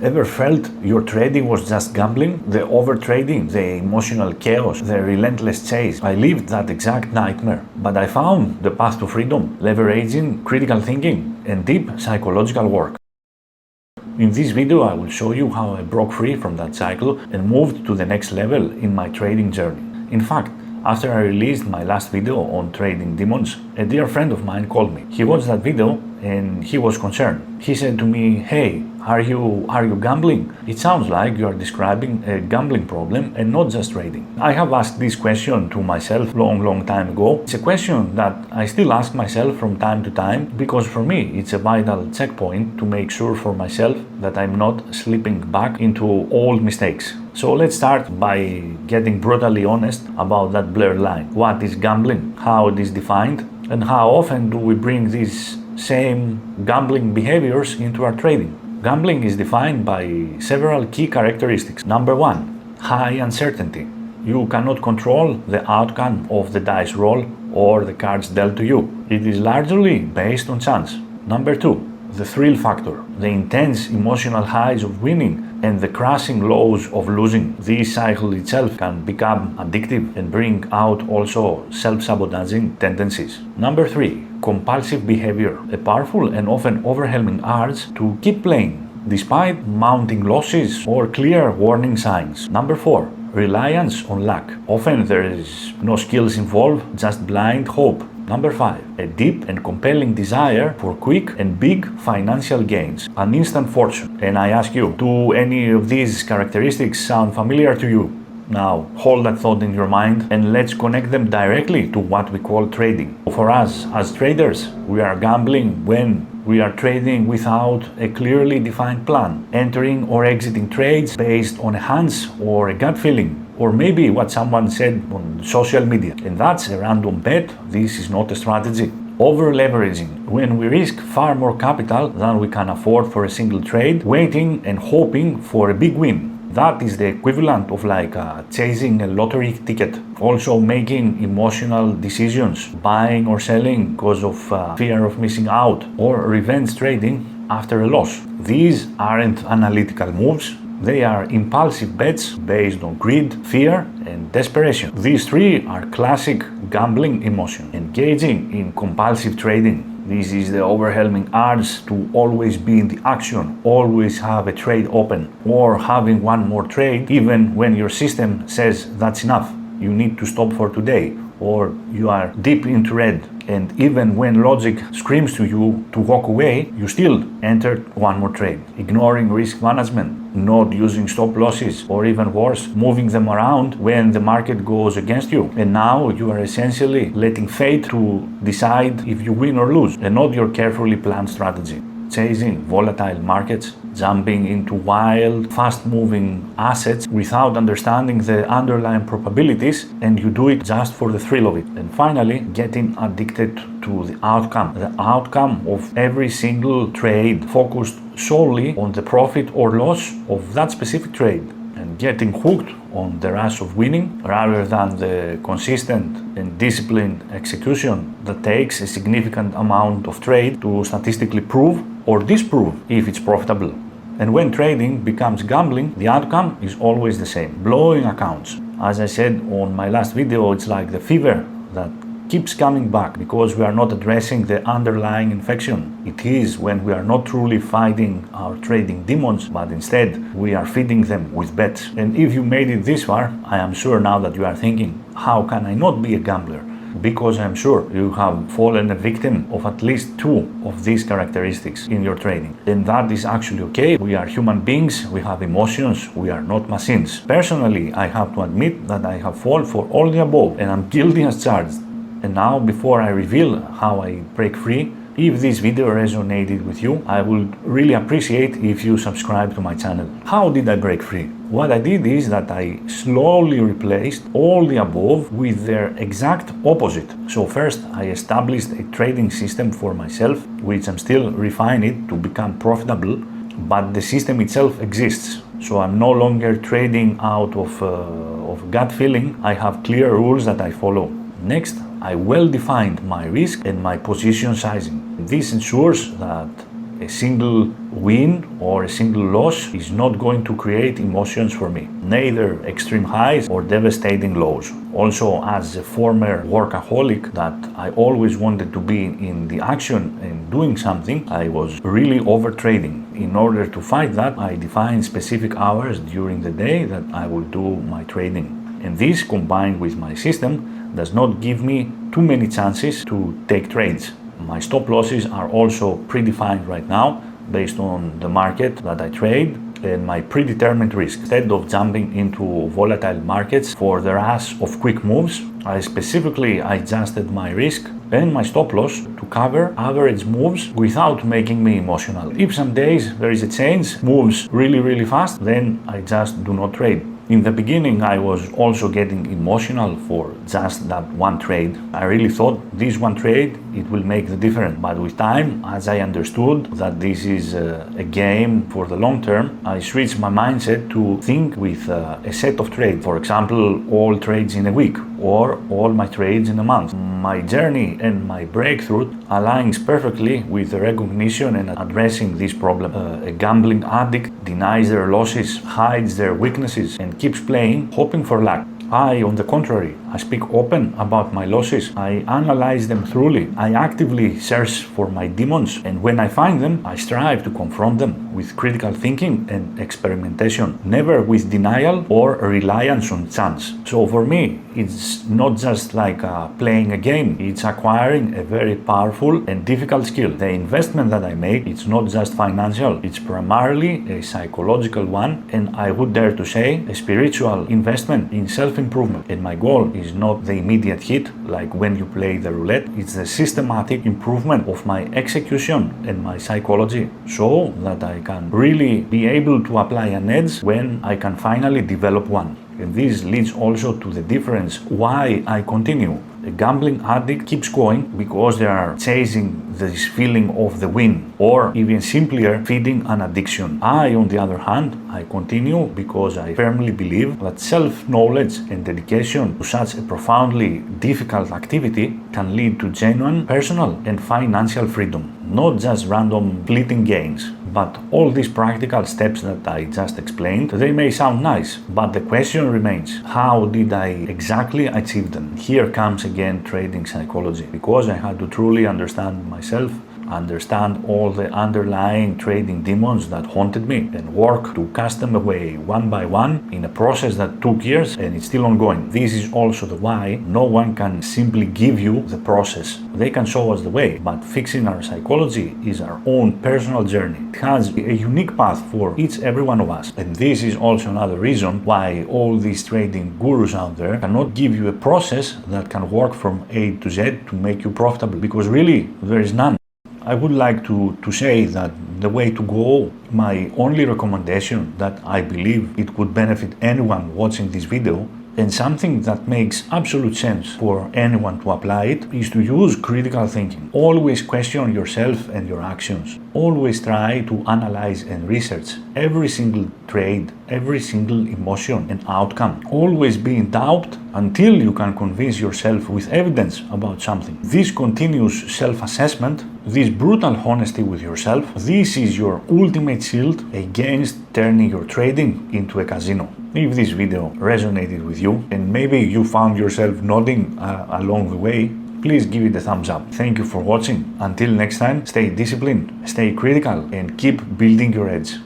Ever felt your trading was just gambling? The overtrading, the emotional chaos, the relentless chase. I lived that exact nightmare, but I found the path to freedom, leveraging critical thinking and deep psychological work. In this video, I will show you how I broke free from that cycle and moved to the next level in my trading journey. In fact, after I released my last video on trading demons, a dear friend of mine called me. He watched that video and he was concerned. He said to me, "Hey, are you gambling? It sounds like you are describing a gambling problem and not just trading." I have asked this question to myself long time ago. It's a question that I still ask myself from time to time because for me it's a vital checkpoint to make sure for myself that I'm not slipping back into old mistakes. So let's start by getting brutally honest about that blurred line. What is gambling? How it is defined? And how often do we bring these same gambling behaviors into our trading? Gambling is defined by several key characteristics. Number one, high uncertainty. You cannot control the outcome of the dice roll or the cards dealt to you. It is largely based on chance. Number two, the thrill factor, the intense emotional highs of winning and the crushing lows of losing. This cycle itself can become addictive and bring out also self-sabotaging tendencies. Number three, compulsive behavior, a powerful and often overwhelming urge to keep playing despite mounting losses or clear warning signs. Number four, reliance on luck. Often there is no skills involved, just blind hope. Number five, a deep and compelling desire for quick and big financial gains, an instant fortune. And I ask you, do any of these characteristics sound familiar to you? Now, hold that thought in your mind and let's connect them directly to what we call trading. For us as traders, we are gambling when we are trading without a clearly defined plan, entering or exiting trades based on a hunch or a gut feeling, or maybe what someone said on social media. And that's a random bet. This is not a strategy. Over leveraging, when we risk far more capital than we can afford for a single trade, waiting and hoping for a big win. That is the equivalent of chasing a lottery ticket. Also making emotional decisions, buying or selling because of fear of missing out, or revenge trading after a loss. These aren't analytical moves. They are impulsive bets based on greed, fear, and desperation. These three are classic gambling emotions. Engaging in compulsive trading. This is the overwhelming urge to always be in the action, always have a trade open, or having one more trade even when your system says that's enough, you need to stop for today, or you are deep into red. And even when logic screams to you to walk away, you still entered one more trade. Ignoring risk management, not using stop losses, or even worse, moving them around when the market goes against you. And now you are essentially letting fate to decide if you win or lose, and not your carefully planned strategy. Chasing volatile markets, jumping into wild, fast-moving assets without understanding the underlying probabilities, and you do it just for the thrill of it. And finally, getting addicted to the outcome of every single trade, focused solely on the profit or loss of that specific trade, and getting hooked on the rush of winning rather than the consistent and disciplined execution that takes a significant amount of trade to statistically prove or disprove if it's profitable. And when trading becomes gambling, the outcome is always the same: blowing accounts. As I said on my last video, it's like the fever that keeps coming back because we are not addressing the underlying infection. It is when we are not truly fighting our trading demons, but instead we are feeding them with bets. And if you made it this far, I am sure now that you are thinking, how can I not be a gambler? Because I'm sure you have fallen a victim of at least two of these characteristics in your trading. And that is actually okay. We are human beings, we have emotions, we are not machines. Personally, I have to admit that I have fallen for all the above and I'm guilty as charged. And now, before I reveal how I break free, if this video resonated with you, I would really appreciate if you subscribe to my channel. How did I break free? What I did is that I slowly replaced all the above with their exact opposite. So first, I established a trading system for myself, which I'm still refining to become profitable, but the system itself exists. So I'm no longer trading out of gut feeling. I have clear rules that I follow. Next, I well defined my risk and my position sizing. This ensures that A single win or a single loss is not going to create emotions for me, neither extreme highs or devastating lows. Also, as a former workaholic that I always wanted to be in the action and doing something, I was really overtrading. In order to fight that, I defined specific hours during the day that I will do my trading. And this, combined with my system, does not give me too many chances to take trades. My stop losses are also predefined right now based on the market that I trade and my predetermined risk. Instead of jumping into volatile markets for the rush of quick moves, I specifically adjusted my risk and my stop loss to cover average moves without making me emotional. If some days there is a change, moves really fast, then I just do not trade. In the beginning, I was also getting emotional for just that one trade. I really thought this one trade, it will make the difference. But with time, as I understood that this is a game for the long term, I switched my mindset to think with a set of trades. For example, all trades in a week or all my trades in a month. My journey and my breakthrough aligns perfectly with the recognition and addressing this problem. A gambling addict denies their losses, hides their weaknesses, and keeps playing, hoping for luck. I, on the contrary, I speak open about my losses. I analyze them thoroughly. I actively search for my demons, and when I find them, I strive to confront them with critical thinking and experimentation, never with denial or reliance on chance. So for me, it's not just like playing a game, it's acquiring a very powerful and difficult skill. The investment that I make, it's not just financial, it's primarily a psychological one, and I would dare to say a spiritual investment in self-improvement. And my goal is not the immediate hit, like when you play the roulette, it's the systematic improvement of my execution and my psychology, so that I can really be able to apply an edge when I can finally develop one. And this leads also to the difference why I continue. A gambling addict keeps going because they are chasing this feeling of the win, or even simpler, feeding an addiction. I, on the other hand, I continue because I firmly believe that self-knowledge and dedication to such a profoundly difficult activity can lead to genuine personal and financial freedom. Not just random fleeting gains, but all these practical steps that I just explained, they may sound nice, but the question remains, how did I exactly achieve them? Here comes again trading psychology, because I had to truly understand myself, understand all the underlying trading demons that haunted me, and work to cast them away one by one in a process that took years, and it's still ongoing. This is also the why no one can simply give you the process. They can show us the way, but fixing our psychology is our own personal journey. It has a unique path for every one of us, and this is also another reason why all these trading gurus out there cannot give you a process that can work from A to Z to make you profitable, because really there is none. I would like to say that the way to go, my only recommendation that I believe it could benefit anyone watching this video, and something that makes absolute sense for anyone to apply it, is to use critical thinking. Always question yourself and your actions. Always try to analyze and research every single trade, every single emotion and outcome. Always be in doubt until you can convince yourself with evidence about something. This continuous self-assessment, this brutal honesty with yourself, this is your ultimate shield against turning your trading into a casino. If this video resonated with you and maybe you found yourself nodding along the way, please give it a thumbs up. Thank you for watching. Until next time, stay disciplined, stay critical, and keep building your edge.